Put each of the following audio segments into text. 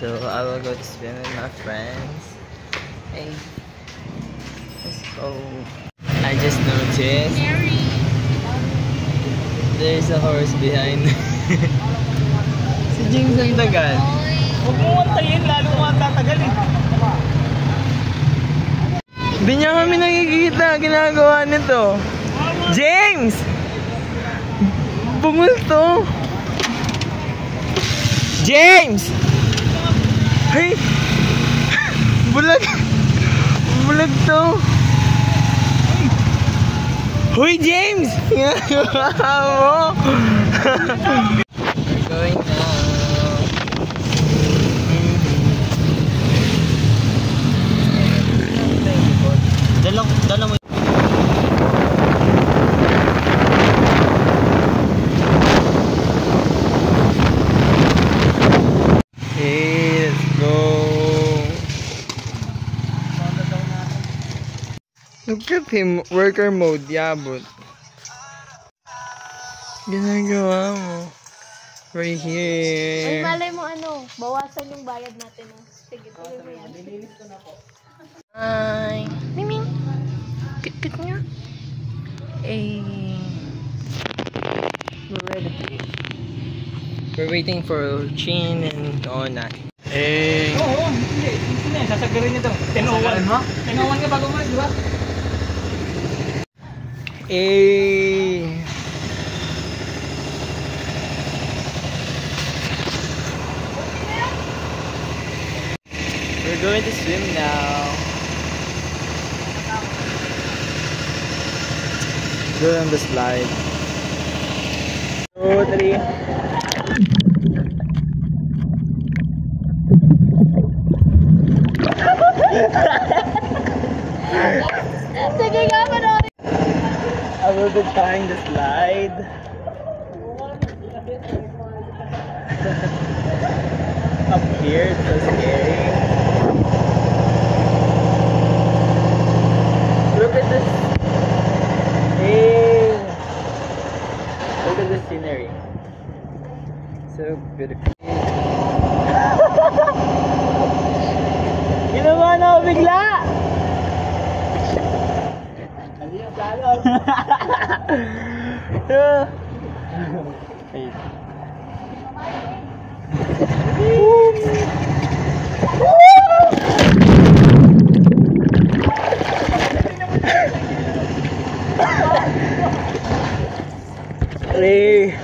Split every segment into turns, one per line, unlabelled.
So I will go to swim with my friends. Hey, let's go. I just noticed there's a horse behind. Si James ang tagal.
Huwag mo antayin, lalo mo ang tatagal eh.
Hindi niya kami nakikita ginagawa nito. James! Bumulto! James! Hey! Bulag! Bulag to! Hoy, James! Ginagawa mo! We're going now. Dala mo. Hey, let's go. Look at him, worker mode, yabot. Ginagawa mo. Right here.
Ay, malay mo ano, bawasan yung bayad natin. Sige, tuloy mo yan.
Nilinis ko na po.
Hi. Miming. Pit-pit niya. We're ready. We're waiting for Chin and Ona. Hey.
Oo, hindi. Hindi na, sasagarin niya daw. 10:01 mo? 10:01 ka bago umalis, di ba?
Hey. We're going to swim now. Go on the slide. 2, 3.
Sige nga, manood!
I will be trying the slide. Up here, it's so scary. Look at this. Hey! Look at the scenery. So beautiful. Ginawa na ako bigla!
Ano yung plano?
Wait. Hey.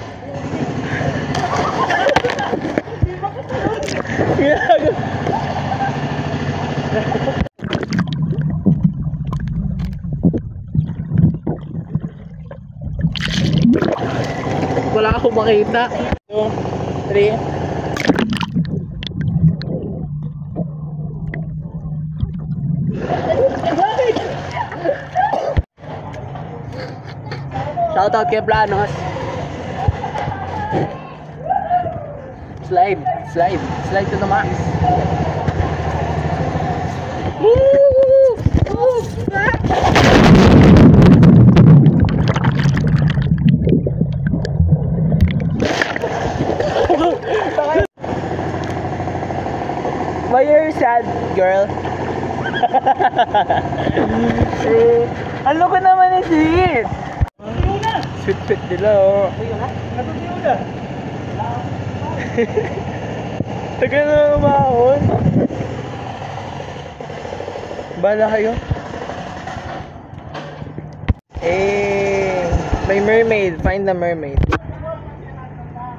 Wala akong makita.
2, 3.
Shoutout kay Planos. Slide, slide, slide to the max.
Why are you sad, girl? Ano ko naman yung sweet? Sweet nila, oh.
Natutuyo na.
Tagal na umahon. Bala kayo? Eh, may mermaid. Find the mermaid.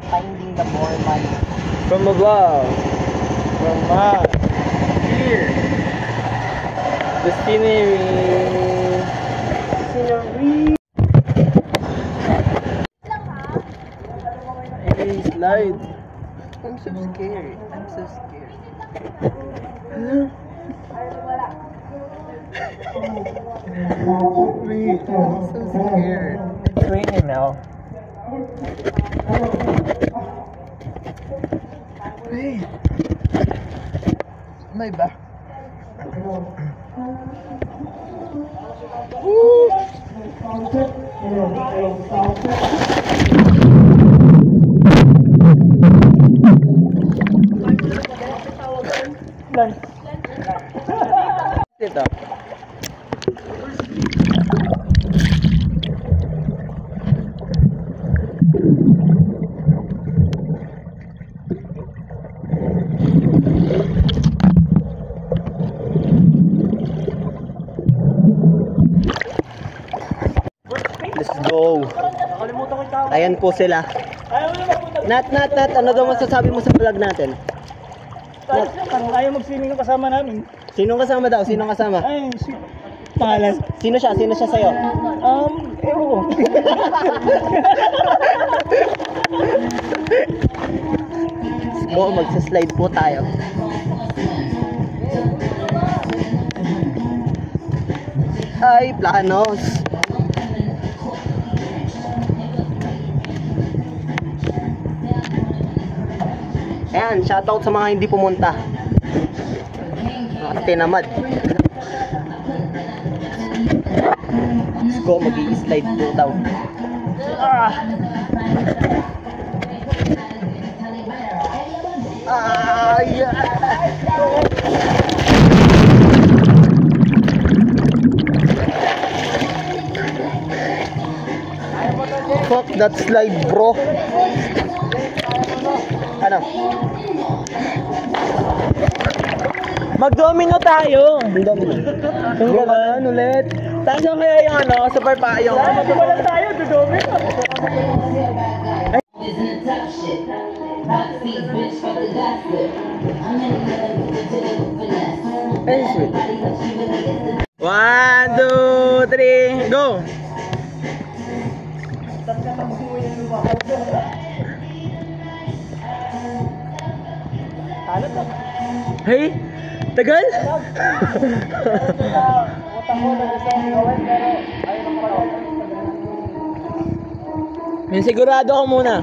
Finding the mermaid.
From above. From up. Here. The scenery. Scenery. Hey, slide. I'm so scared. I'm so scared. Hello? Wait, I'm so scared. It's raining now. Wait. My back. Dito. Let's go. Ayan po sila. Nat, ano daw masasabi mo sa vlog natin?
Ayaw mag-swimming ng kasama namin.
Sinong kasama daw? Sinong kasama?
Ay, pangalan.
Sino siya? Sino siya sa'yo?
Ewan ko.
Oo, magsa-slide po tayo. Ay, planos. Ayan, shoutout sa mga hindi pumunta. Mga tinamad. Let's go, mag-i-slide po daw. Fuck that slide, bro. Ano?
Mag-domino tayo.
Gano'n ulit. Tayo kaya yung ano, super pa yung...
Mag-domino tayo, domino.
Ay, sweet. 1, 2, 3, go! Hey, tagal? May sigurado ko muna.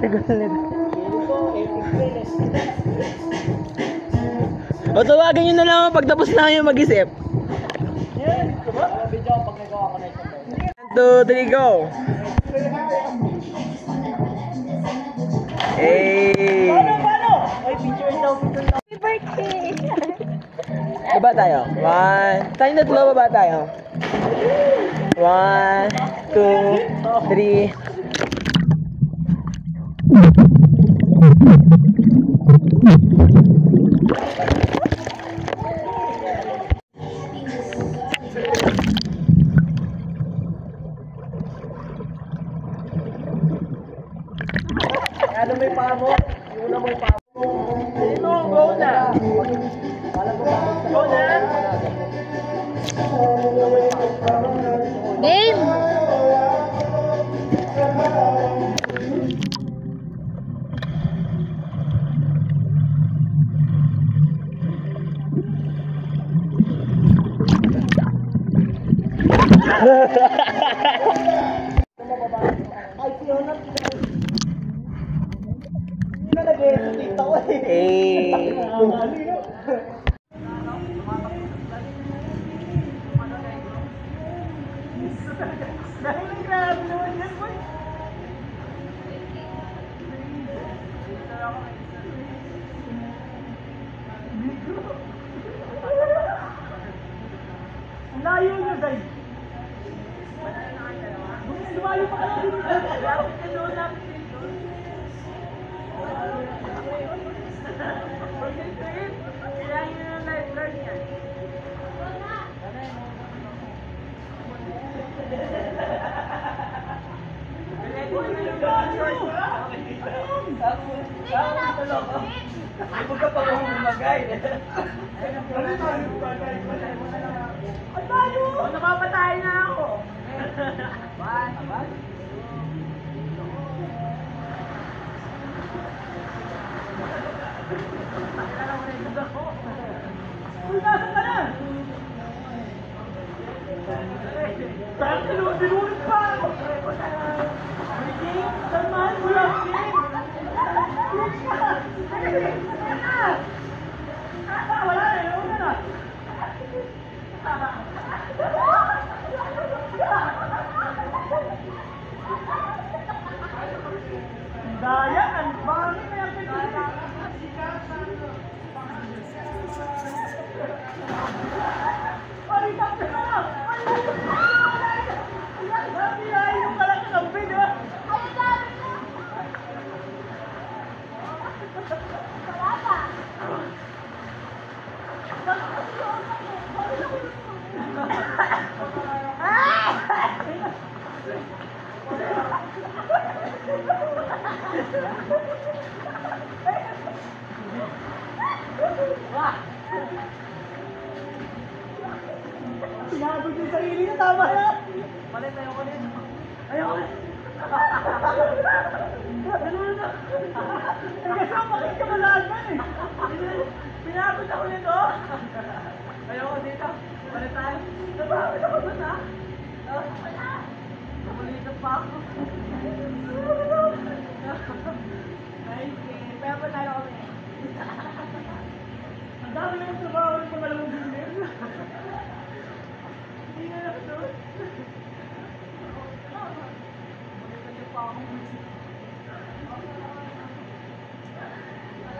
Tagal nito. O tawagan nyo na lang ako pag tapos na kayo mag-isip. 1, 2, 3, go! Hey!
Paano? Ay, picture daw.
Happy birthday!
Baba tayo. 1, tayong tatlo, baba tayo. 1, 2, 3.
Ano may pamo? Yung una may pamo. Ito, go na. Go na.
Game!
Hey!
Ang layo nyo, guys. Lumayo pa kayo. Lapit ka doon, lapit ka doon. Kailangan nyo ng lifeguard yan. Ay, huwag ka pa humagay. Ang tayo! Napapatay na ako! Uy, nasaan ka na? Parang sinulit pa ako! King, salman mo lang, King! Wala na, yun na! Daya, ang bangin na yung Sinabog yung sarili niya, tama na! Malit, ayoko din. Ayoko din. Ganun na. Kasi ang makikamalaan man eh. Pinabog ako nito. Ayoko dito. Malit tayo. Napabit ako doon ha. Namulitan pa ako. Nice game. Kaya pa tayo kami. Ang dami na yung trabaho ng pangalawang bilhin. Hindi nga lang doon.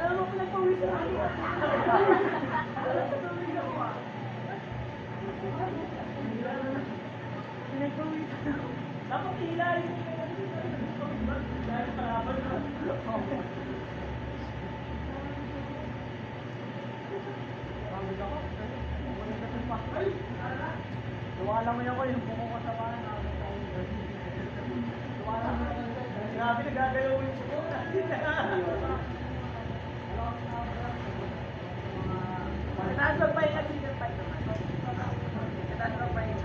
Alam mo, pinagpawis na ako. Pinagpawis na ako. Dapat hilahin mo na kasi. Dahil kalaban na. Pagod ako. Ay! Tuwala mo ako yung buko ko sa bahay. Tuwala mo ako. Grabe, nagagalaw yung buko. Kataas lang pa yung season 5 naman. Kataas lang pa yung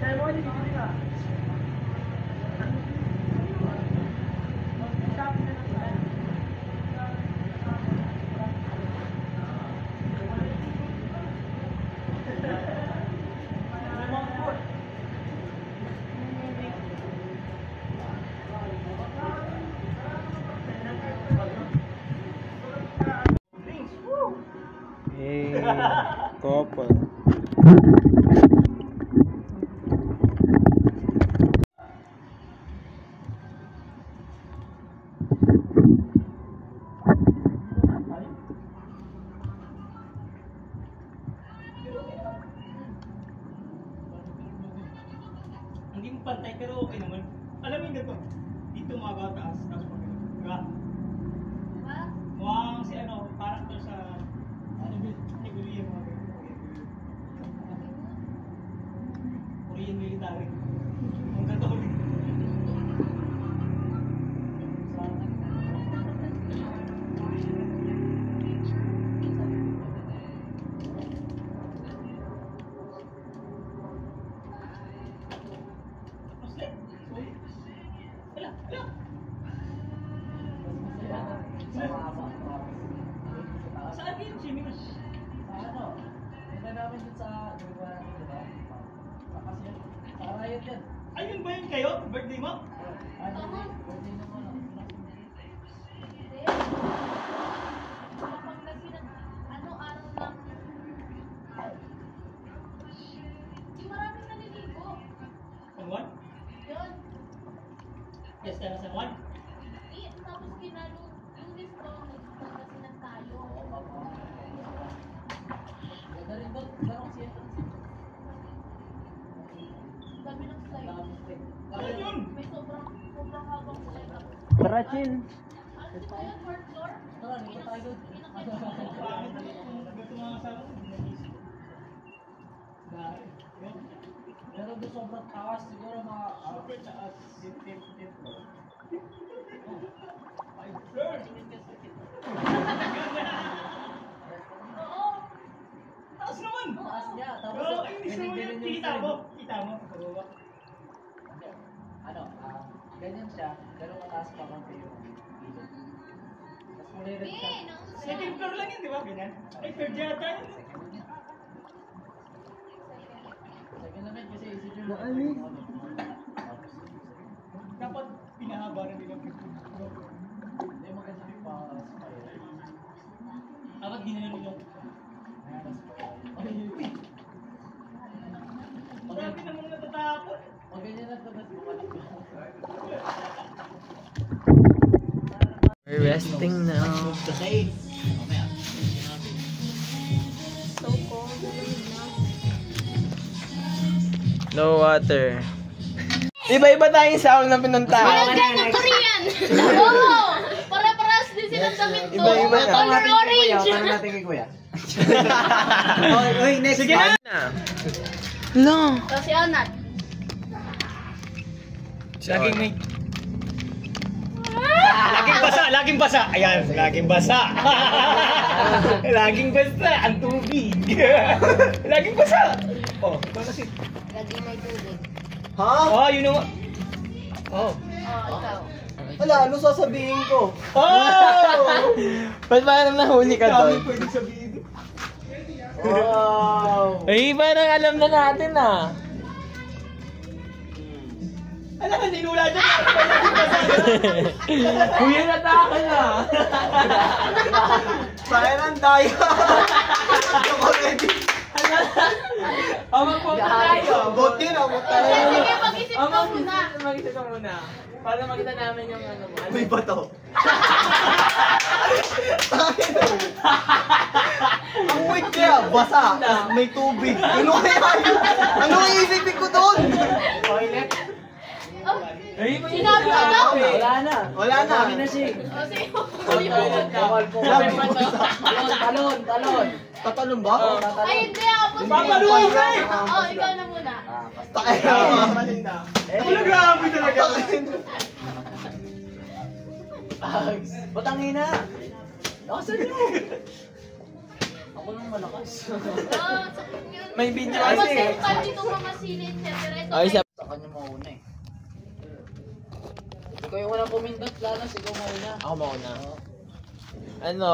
Sabi mo, hindi ka.
Hey, couple.
Hindi mo pantay pero okay naman. Alam mo yung ganito, dito mabataas, tapos pag diba? Mukhang si ano, character sa Korean mga Korean military. Ang ganito ulit. Saan yun, Jimmy?
Ano? Punta namin dun sa Duwa, di ba? Sa Riot yan.
Ayun ba yun kayo? Birthday mo?
Ano? Birthday naman.
Ano, araw lang. Yung maraming naliligo.
San Juan?
Yun.
Yes, tayo San Juan.
Tapos kinalo, yung listo, nagpagkasinan tayo.
Ganda rin doon. Garong siya.
Dami ng slide.
Saan yun?
May sobrang habang slide ako.
Tara, chill.
Ano ba yun, fourth floor?
Tara, dito tayo doon.
Bakit ito mga kasama ko? Hindi naisip.
Pero doon sobrang taas. Siguro mga...
Super taas. Tip.
Oo.
Taas naman!
Taas niya. Tapos...
Pero ay, hindi naman yun. Kita mo.
Ano? Ganyan siya. Ganun kataas pa kung kayo. Tapos muli rin siya.
Second floor lang yun, di ba? Ganyan. Ay, third yata yun.
Second naman kasi isip yun.
Naalis.
Dapat pinahaba rin nila.
Hindi maganda yung para sa kayo.
Dapat ginano nila. Grabe namang natatakot.
O ganyan lang tapos bumalik ko.
We're resting now.
Kasi, mamaya.
So cold.
No water. Iba-iba tayong sound na pinuntahan.
Walang ganang Korean! Oo! Para-paras din silang damit to.
Iba-iba na.
Color orange!
Tanong natin kay Kuya.
Oy, next.
Sige na! Lo.
So, si Onat.
Laging may...
Laging basa. Ayan, laging basa. Laging basa ang tubig. Laging basa. Oh, kasi.
Lagi may tubig.
Ha? Oh, you know what? Oh.
Oh, ikaw.
Wala, ano sasabihin ko? Oh!
Ba't parang nahuli ka doon?
Pwede sabihin. Wow!
Ay, parang alam na natin ah.
Alam ka, sinula dyan.
Kuya, nataka na.
Sayang tayo.
Magpunta tayo.
Bot yun, abot tayo.
Sige, mag-isip ka muna.
Mag-isip ka muna. Para makita namin yung ano mo.
May bato. Ang wait kaya, basa, tas may tubig. Ano kaya yun? Ano ang isipin ko doon?
Toilet.
Oh, sinabi ko daw.
Wala na.
Wala na.
Sabi na siya.
Oh, sige.
Toilet ka.
Talon.
Tatalon ba?
Ay, hindi ako po.
Papaluin ka eh!
Oh, ikaw na muna.
Takay na. Wala grabe talaga.
Ba't ang ina? Nakasan nyo? Ako lang malakas.
Oh, sakit yun.
May video
Tapos,
kasi.
kahit dito mga silid, syempre. Ito,
Ay,
Sa kanya mauna eh. Ikaw yung walang pumindot, Lanas. Ikaw mauna.
Ako mauna.
Oo.
Ano?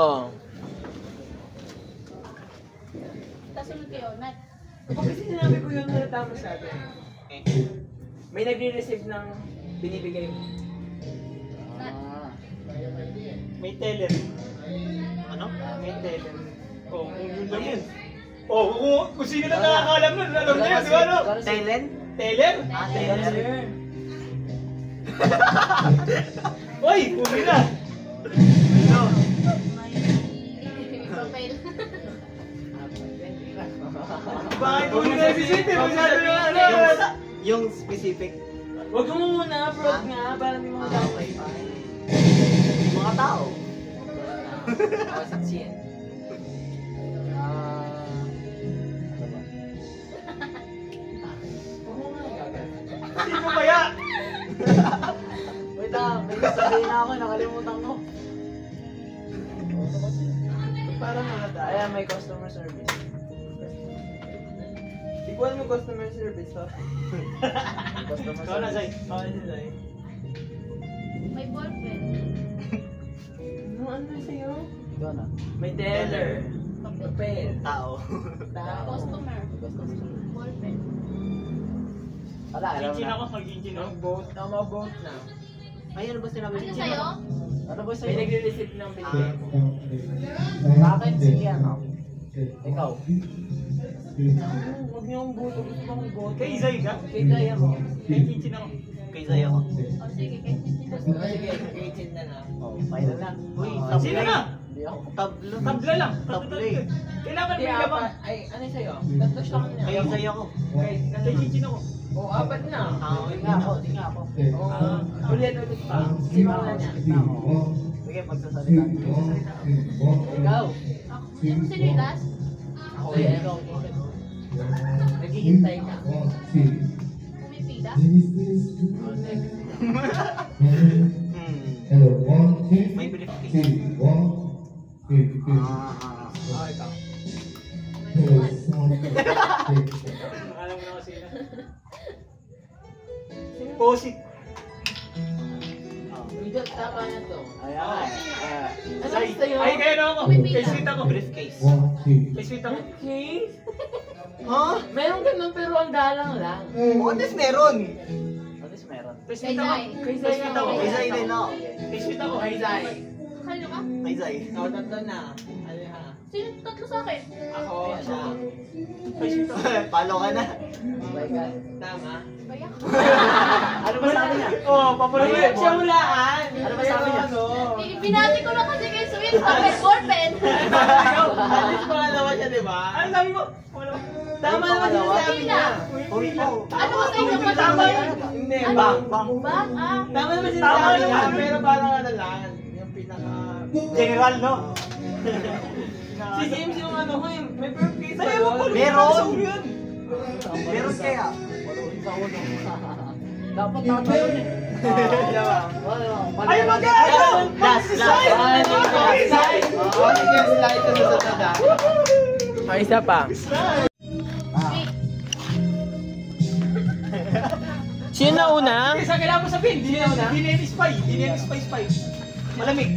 tapos sunod kayo, Nat.
Kasi sinabi ko yung tama sa atin. May nagre-receive ng binibigay mo.
Ah.
May teller. Ano? May teller. Oh, yun lang yun. Oh, kung sino na nakakalam nun, alam na yun, di ba no?
Telen?
Teller?
Ah, Telen.
Uy, umi na.
May papel.
Bakit umi na si City? Masyado yung ano. Yung specific.
Huwag mo muna, prod nga, para may mga tao.
Mga tao.
Siya.
Hindi ko kaya.
Wait lang, may sasabihin na ako, nakalimutan ko.
Parang mga tayo. Ayan, may customer service. Ikuan mo customer service, ha?
Customer
Ikaw na, Zay.
Oo, si Zay.
May ballpen.
Ano sa'yo?
Ikaw na.
May teller. Papel.
Tao.
Tao.
Customer. Ballpen.
Wala, alam
Ginchin
na.
ako, mag-ginchin ako.
Mag-vote. Mag-vote na.
Ay, ano ba sinabi
Ano sa'yo?
Ano ba
May
sa'yo?
nagre-receive ng binigay mo.
Sa akin, sige ano. Ikaw.
Huwag niyo ang boto. Gusto ko ang boto.
Kay Zay ka?
Kay Zay ako.
Kay ginchin ako. Kay Zay ako.
Oh, sige, kahit hindi na.
Sige, kay Chin na lang.
Oh, final na.
Uy,
Ah,
sino na?
Hindi ako.
Tablo.
Tabla lang.
Tablo eh. Kailangan
Hindi,
may labang.
apat. Ay, ano sa'yo? Tatlo siya kanya.
Kay Zay ako.
Kay
Ginchin ako.
O, apat na.
Hindi nga ako, hindi nga ako.
O, ulit pa. Sino na niya?
Sige, magsasalita. Ikaw.
Ako, sino sino yung last?
Ako, ikaw.
Naghihintay ka.
Pumipila?
O, next.
May briefcase.
O, ikaw.
Alam mo na kasi na. Posit.
Hindi, tama na to.
Ayan.
Ano sa'yo?
Ay, kaya na ako.
Pumipila.
Kay sweet ako. Briefcase. Kay sweet ako.
Okay.
Ha?
Meron ganun pero ang galang lang.
What is meron?
At least meron.
Kay
Kay
sweet ako.
Zay.
Kay
Kay
Zay
sweet
ako.
ako. Kay Zay din ako.
Okay.
Kay sweet ako.
Kay Zay.
Kalo ka?
Kay Zay.
O, tatlo na. Ano ha?
Sino tatlo sa akin?
Ako, siya.
Kay sweet ako. Palo ka na.
Bye, guys.
Tama.
Bayak.
Ano ba sabi niya?
Oh, papaluin
Ayun, siya hulaan.
Ano ba sabi niya?
Binati ko na kasi kay Sweet. Papel ballpen.
At least pangalawa siya, di ba?
Ano sabi mo? Wala. Tama naman sinasabi niya.
Ano ba sa inyo?
Tama yun. Hindi, bang.
Bang? Ah.
Tama naman sinasabi niya, pero parang ano lang, yung pinaka... General, no? Si James yung ano ko yun, may firm case ba yun? Meron! Meron kaya?
Dapat tata yun eh.
Ay, mag-ano!
Last. Sige, slide sa susunod ah. Ay, isa pa. Sino na una?
Isa kailangan mo sabihin, di na spy. Spy. Malamig.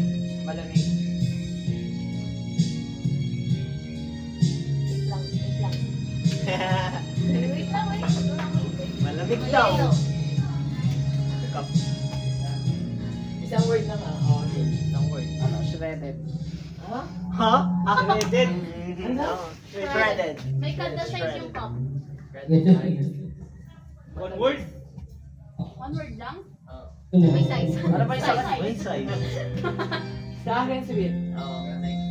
Wait lang.
Malamig daw.
Isang word na nga.
Isang word.
Ano, shredded.
Ha? Shredded.
Shredded.
May kada size yung cup.
One word?
One word lang? May size.
Ano pa yung size?
May size.
Sa akin, sweet.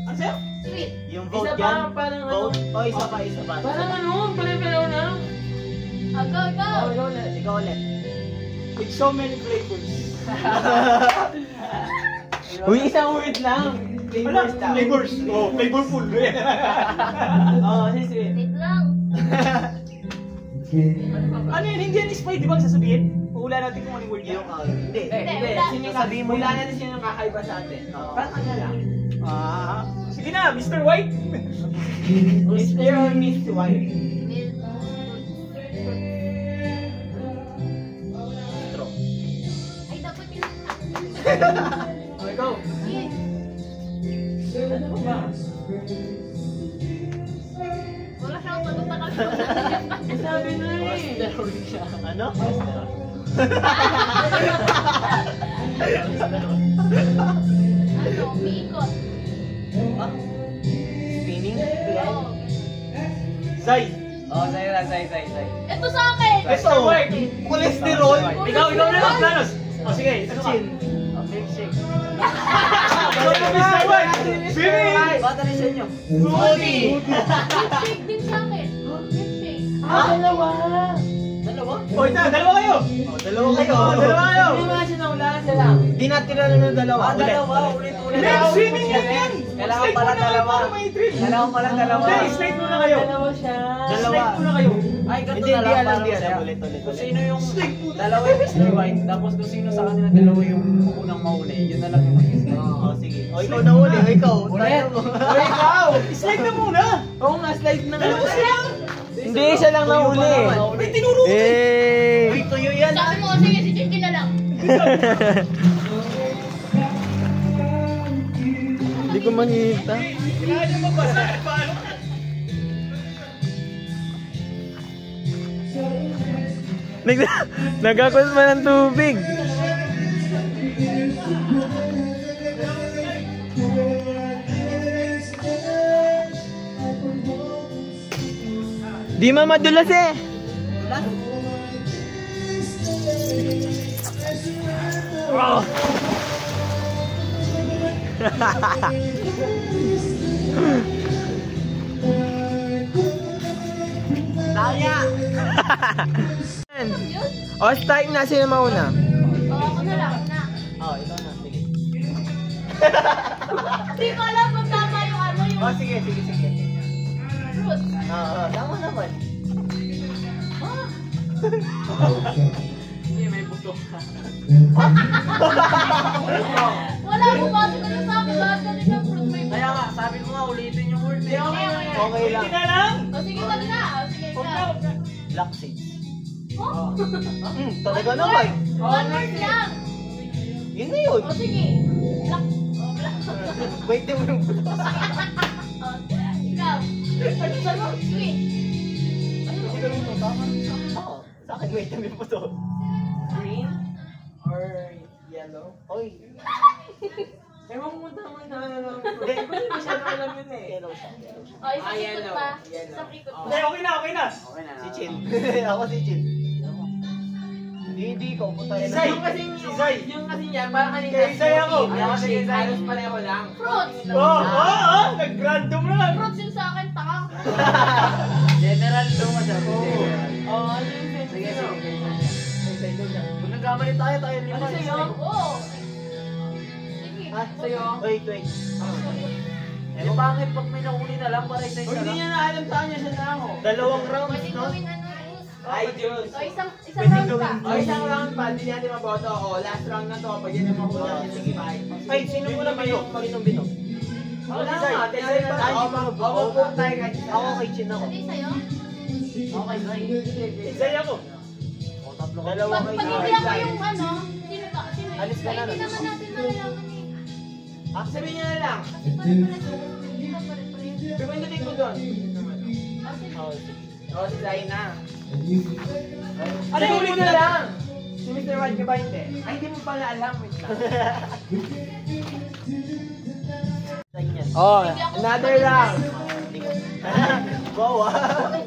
Ano sa'yo?
Sweet.
Yung vote
Isa
yan.
pa, parang
Vote.
ano?
O, isa pa.
Parang ano, pare-pareho na.
Go.
Ikaw ulit.
With so many flavors.
Uy, isang word lang. Flavors daw.
Flavors. Oh, flavorful.
Oo, sisip.
Wait lang.
Ano yun? Hindi yan spy, di ba ang sasabihin? Uula natin kung anong word
Yung,
yan.
hindi.
wala.
Sabihin mo lang natin sino kakaiba sa atin. Parang ano lang.
Sige na, Mr. White.
Mr. or Miss White?
Ay, dapat yung...
Okay, go.
Ano ba?
Wala siyang pagpatakal.
Sabi na eh.
Ano?
Ano? Umiikot.
Spinning?
Oo.
Zay.
Zay.
Ito sa akin!
Mr. White.
Cholesterol?
Ikaw na lang, Planos. O sige, ano ka?
Milkshake.
Mr. White. Swimming.
Bata rin sa inyo.
Smoothie.
Milkshake din sa akin. Milkshake.
Dalawa.
O, ito, dalawa kayo.
Dalawa kayo.
Dalawa kayo.
Hindi mga sinaulaan sila.
Di natira na ng dalawa.
Ulit.
Hindi, swimming yan.
Kailangan
Slide
pala
muna
dalawa.
para may thrill.
Kailangan pala dalawa.
Hindi, slide muna kayo.
Dalawa siya.
Slide muna kayo.
Ay, ganito
Hindi,
na lang.
alam,
Parang
di alam.
masaya.
Ulit.
Kung sino yung dalawa yung Mr. White, tapos kung sino sa kanila dalawa yung unang mahuli, yun na lang yung mag-slide.
Oo, sige. O, ikaw na uli. O, ikaw.
Ulit.
O, ikaw. Slide na muna.
Oo nga, slide na.
Dalawa sila.
Hindi, siya lang nahuli.
May tinuro.
Eh!
Uy, tuyo yan.
Sabi mo, sige, si Chichi na lang.
Hindi ko makita.
Kailangan niyo magbasa. Paano?
Nagkakos man ng tubig. Di madulas eh. Oh.
Daya.
O, start na. Sino mauna?
Ako na lang, na.
Oh, ikaw na. Sige.
Hindi ko alam kung tama yung ano yung
Oh, sige.
fruit.
Tama naman.
Hindi, may buto.
Wala, pumasok na sa akin. Lahat kami ng fruit may
Kaya nga, sabi ko nga, ulitin yung word eh.
Okay lang.
Hindi na lang.
O sige, wala na. O sige, ikaw.
Black seeds.
Oh?
Talaga naman.
One word lang.
Yun na yun.
O sige. Black. O, black.
Wait, di mo yung buto.
O, ikaw. Ano sa mo? Sweet.
Oo. Sa akin, wait, di mo yung buto.
Green or yellow?
Oy.
Ewan mo tama na lang.
Hindi, hindi masyado alam yun eh. Yellow siya.
O, isang ikot
yellow.
pa.
Yellow.
Isang ikot
Hindi,
pa.
okay na.
Okay na.
Si Chin. Ako si Chin. Hindi, ikaw po tayo.
Si Zay.
Si Zay. Yung kasi niya, parang kanina.
Kay Zay ako.
Ayaw kasi kay Zay. Halos pareho lang.
Fruits.
Oo. Nag-random lang.
Fruits yung sa akin, taka.
General to masabi.
Oo, ano yung
Sige,
sino?
sige. Kung nagkamali tayo lima.
Ano sa'yo?
Oo. Sige.
Ha? Sa'yo?
Wait.
Eh, pangit pag may nahuli na lang para isa-isa
Kung hindi
lang.
niya na alam saan niya siya na ako.
Dalawang rounds,
Pwede
no?
gawing ano, Rus.
Ay, Diyos.
O, isang
Pwede
round
gawin.
pa.
O, isang round pa, hindi natin maboto. O, last round na to. Pag yan yung mahula niya, sige, bye.
Ay, sino muna binom? Binom.
Wala nga, tinali pa tayo. Mabubuo tayo kahit isa.
Ako kay Chin ako.
Hindi sa'yo.
Okay, sige.
Isay ako.
O, tatlo ka.
Dalawa
Pag
kay
hindi
Chin.
ako yung ano, sino ba? Sino yun?
Alis ka na,
Hindi
no?
naman natin malalaman eh.
Sabihin niya na lang.
Kasi pare-pares. Hindi ba pare-pares?
Pipindutin ko doon.
O, sige.
O, si Zay na. Ano huli ka lang? Si Mr. White ka ba hindi? Ay, hindi mo pala alam. Wait lang. Oh, another round.
Wow,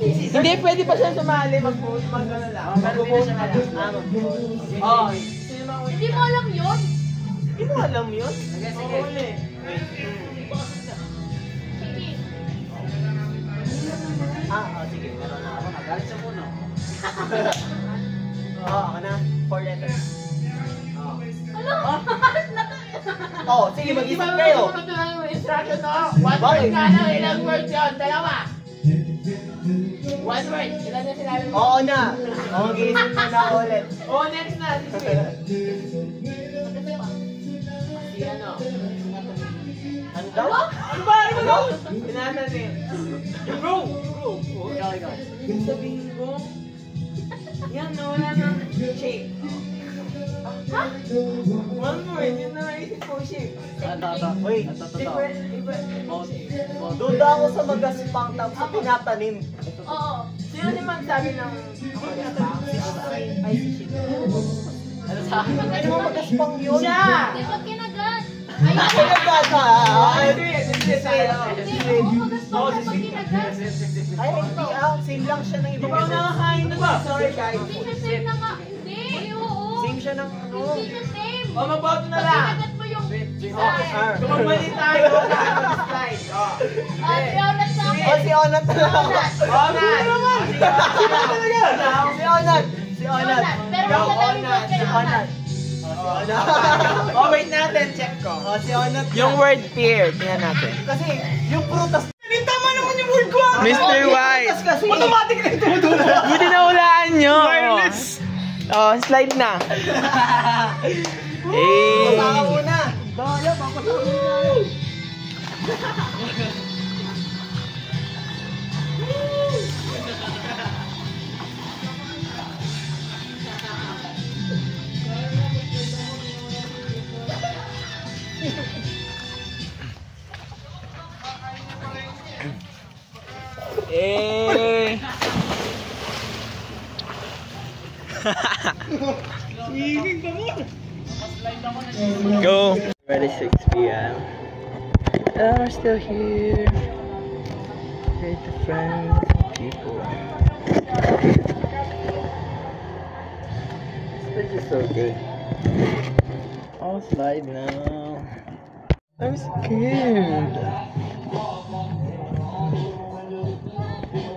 Hindi, pwede pa siya sumali. Mag-ano lang. Mag-vote na lang. Oh, sino mga huli?
Hindi mo alam yun?
Hindi mo alam yun?
Sige,
Mga
sige.
huli.
Sige.
Sige. Meron na ako.
Galit sa puno.
Ako na. 4 letters.
Ano?
Sige, mag-isip kayo.
Ito na yung instruction, no? One
Bakit?
word ka na. Ilang words yun? Dalawa. One word. Ilan na sinabi mo?
Oo na. Mag-isip mo na ulit.
Oh, next na. Si Sweet. Si ano?
Ano daw?
Ano ba? Ano ba? Pinanatin. Bro!
Ikaw.
Sabihin ko. Yan, nawala ng shape.
Ha?
One word. Yun na naisip ko, shape.
Wait. Duda ako sa magaspang tapos sa pinatanim.
Oo.
Sino si magsabi ng
Ay, si Shin.
Ano sa akin?
Ano mo magaspang yun?
Siya!
Di ba kinagat?
Ay, nagkata. Ay,
Hindi,
Hindi, oo, magaspan ka pag kinagat.
hindi. Same lang siya ng ibang
Ikaw nakakain na ba? Sorry, guys.
Hindi siya same na nga. Hindi, oo.
Same siya ng ano.
Hindi siya same.
O, magboto na
Pag
lang.
kinagat mo yung isa.
R.
Kung magmali tayo, slide. O.
Si Onat sa akin.
Si Onat na lang.
Onat.
Si Onat. Si Onat.
Pero wala na yung vote kay
Si
Onat.
Onat.
Oh, wait natin. Check ko.
Si Onat.
Yung word pear, tingnan natin.
Kasi yung prutas. Tama naman yung word ko.
Mr. White.
Kasi automatic na ito.
Buti na ulaan nyo. Oh, slide na.
Pasaka muna. Daya, papasaka muna.
Go. Already 6 p.m. And we're still here. With the friends and people. This place is so good. I'll slide now. I'm scared.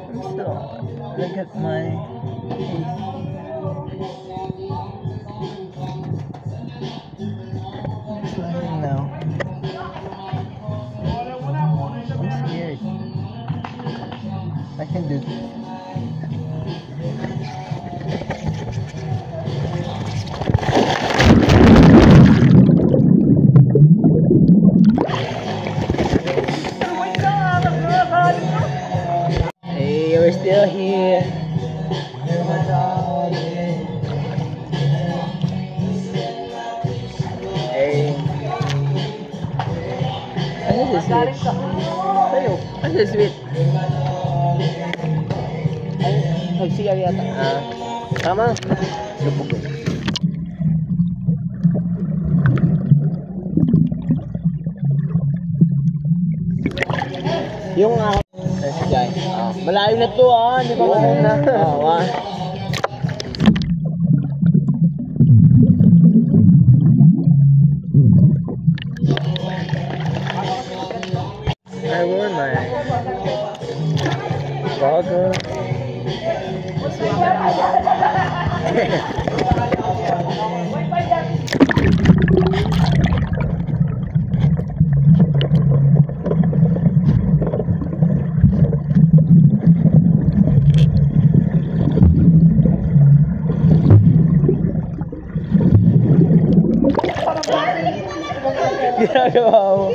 I'm so. Look at my. Sliding now. I'm scared. I can do this. Hey, we're still here. Hey. Ano si Sweet? Sa'yo. Ano si Sweet? Ay, nag-CR yata. Tama. Lupok yun. Yung let's guys. Malayo na to hindi pa malayo na. I won my
vlogger. Ginagawa mo.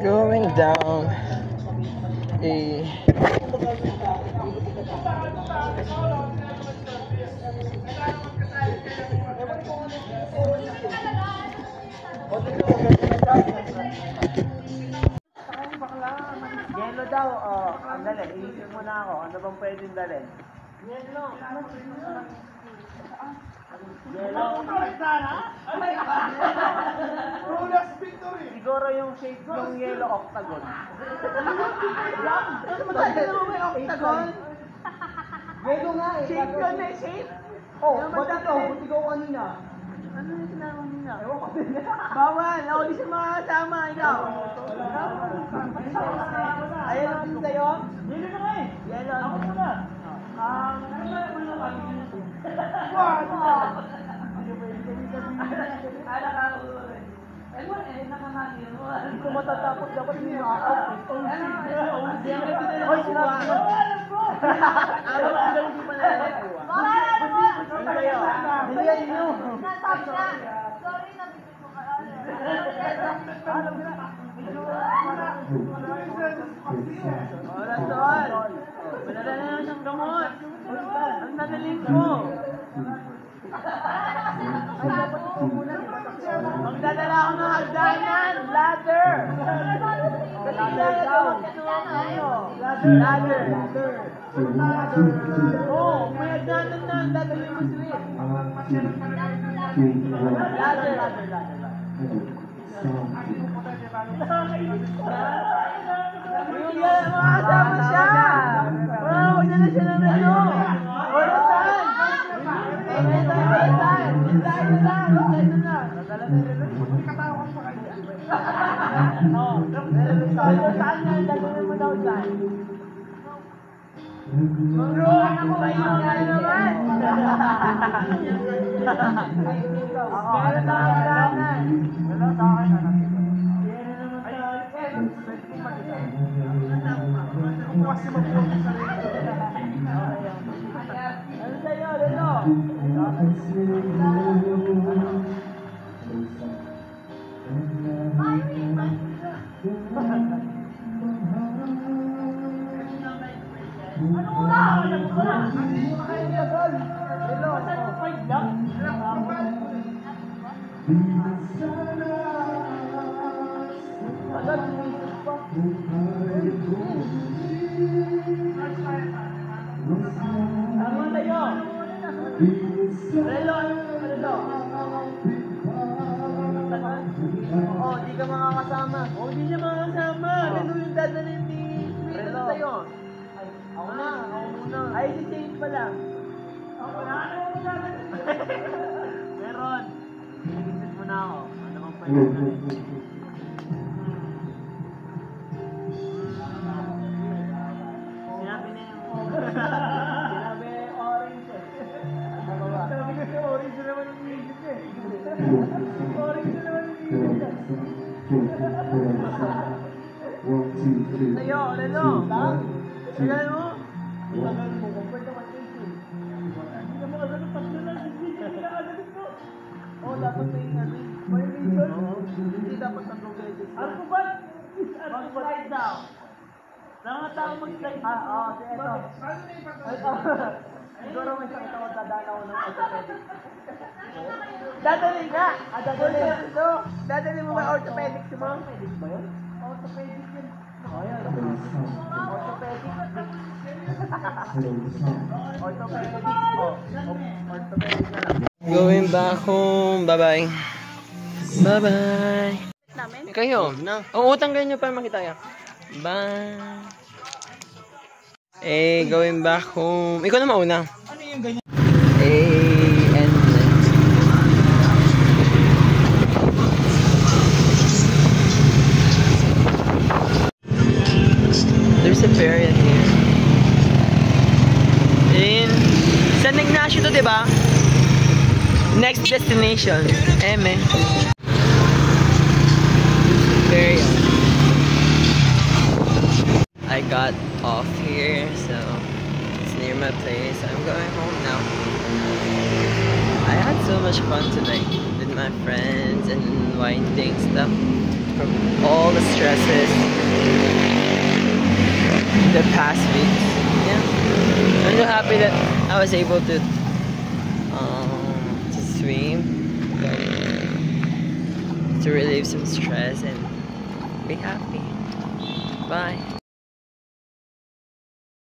Going down a
Yelo daw, ang dali. Iisip mo na ako. Ano bang pwedeng dalhin? Yelo. Yelo. Siguro yung shape ng yellow octagon. Matagal naman may octagon. Yelo nga eh. Shape yun eh, shape. Oh, ba't ito? Buti ko kanina. Ano yung sinabi kanina? Ewan ko din. Bawal. Ako di siya makakasama. Ikaw. Ayun ang din sa'yo? Yelo na nga eh. Yelo. Ako muna. Ano ba yung mga hindi ko matatapos dapat hindi makakap. Hoy, sinabi ko. Alam mo sila hindi pa nalalakiwa. Hindi kayo. Hindi yan nyo.
Sorry na bigyan mo ka.
Oras doon. Pinadala na siyang gamot. Ang nadaling mo. Magdadala ako ng hagdanan, ladder. Ladder. Oo, may hagdanan na, dadalhin mo sila. Ladder. Makasama siya. Huwag na siya ng ano. Orasan. Tama tayo. Relo, ano daw? Oo, di ka makakasama. Oo, di niya makakasama. Relo yung dadalhin ni Relo sa'yo. Ako na, ako muna. Ay, si Jane pala. Ako na, ano mo dadalhin? Meron. Nag-isip mo na ako. Ano bang pwede na rin? Sinabi na yung... Sinabi orange eh. Ano ba? Sabi ko siya orange na naman yung music eh. Orange na naman yung music eh. Sa'yo, Lelo. Tagal mo. Tagal mo. Compare naman kayo eh. Hindi ka makagalit. Tatlo lang. Hindi ka makagalit ko. Oo, dapat may ano eh. May reason. Hindi dapat tatlong beses. Ano ba? Mag-slide daw. Mga tao mag-slide. Oo, ito. Siguro may sakit ako, dadaan ako ng orthopedic. Dadali nga! Dadali. Dadali mo ba orthopedic mo? Orthopedic ba yun? Orthopedic yun. Oh, yan. Orthopedic. Orthopedic. Orthopedic na lang.
Going back home. Bye-bye. Bye-bye.
Namin?
Kayo. Oo, utang kayo nyo para makita kayo. Bye. Eh, going back home. Ikaw na mauna.
Ano yung ganyan?
And there's a period here. In San Ignacio to, diba? Next destination, Eme. Period. I got off here, so it's near my place. I'm going home now. I had so much fun today with my friends and winding stuff from all the stresses the past weeks. Yeah, I'm so happy that I was able to swim, to relieve some stress and be happy. Bye.